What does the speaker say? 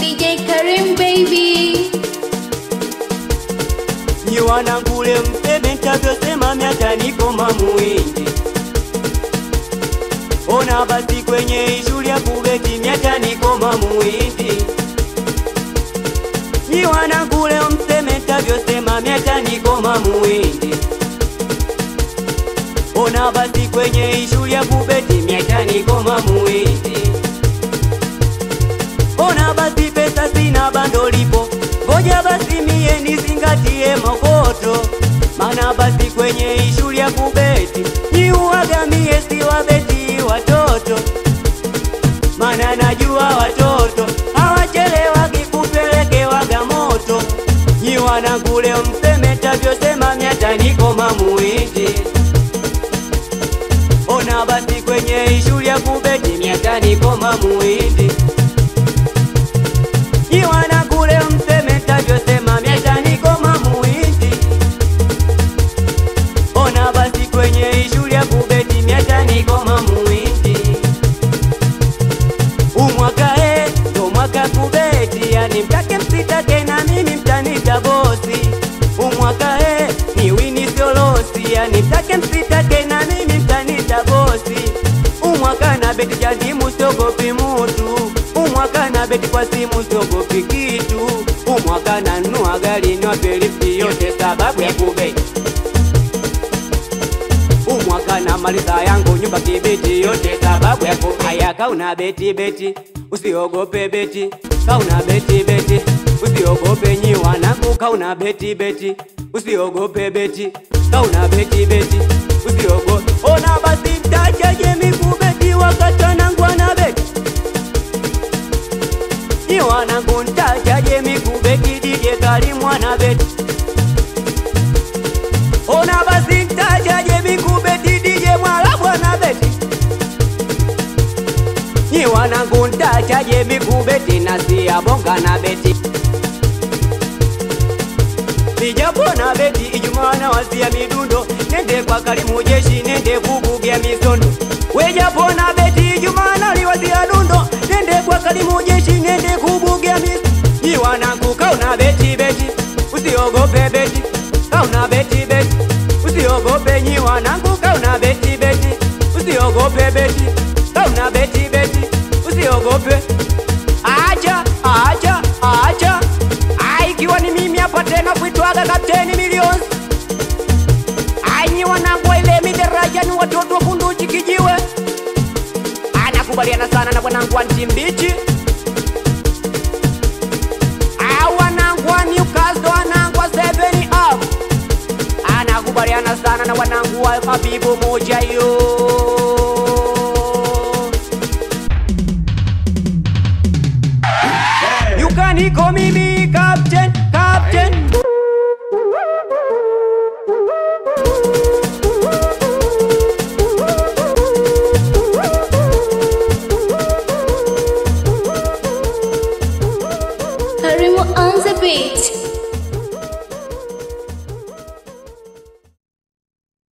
DJ Karim baby. Ni wanangule mseme nitavyosema miaka niko mamuindi. Ona basi kwenye shule ya kubeti miaka niko mamuindi. Ni wanangule mseme nitavyosema miaka niko mamuindi. Ona basi kwenye shule ya kubeti miaka niko mamuindi. Ona basi pesa sina bando lipo, ngoja basi mie nizingatie makoto. Mana basi kwenye shule ya kubeti ni uwaga mie si wabeti watoto. Mana najua watoto hawachelewa kikupeleke waga moto. Ni wanangule mseme tavyosema miata niko mamuindi. Ona basi kwenye shule ya kubeti miata niko mamuindi. Ni wanangule mseme tavyosema miata niko mamuindi. Ona basi kwenye shule ya kubeti miata niko mamuindi. Umwaka ndo mwaka kubeti, yani mtake msitake na mimi mtanita bosi. Umwaka ni wini sio losi, yani mtake msitake na mimi mtanita bosi. Umwaka na beti jandimu siogopi mutu, umwaka na beti kwa simu siogopi kitu. Umwaka na nunua gari niwape lifti yote sababu ya kubeti. Umwaka na maliza yangu nyumba kibeti yote sababu ya kubeti. Aya kauna beti beti, usiogope beti. Kauna beti beti, usiogope nyi wanangu. Kauna beti beti, usiogope beti. Kauna beti beti, usiogope. Ona basi mtachaje mikubeti wakati wanangu wana beti. Nyi wanangu mtachaje mikubeti DJ Karim wana beti. Ona basi mtachaje mikubeti DJ Mwarabu wana beti. Nyi wanangu mtachaje mikubeti nasi ya bonga na beti. Nijapo na beti Ijumaa na wazia midundo, nende kwa Karimu jeshi nende kubugia misondo. Wejapo na beti Ijumaa na liwazia dundo, nende kwa Karimu jeshi nende kubugia misondo. Nyi wanangu kauna beti beti, usiogope beti. Kauna beti beti, usiogope nyi wanangu. Kauna beti beti, usiogope beti. Kauna beti beti, usiogope. Acha, acha, acha. Ikiwa ni mimi hapa tena kuitwaga Kapteni Millions. Nyi wanangu ile midaraja ni watoto kunduchi kijiwe. Anakubaliana sana na wanangu wa Ntimbichi. Wanangu wa Newcastle, wanangu wa 7 up. Anakubaliana sana na wanangu wa Mabibo moja yo.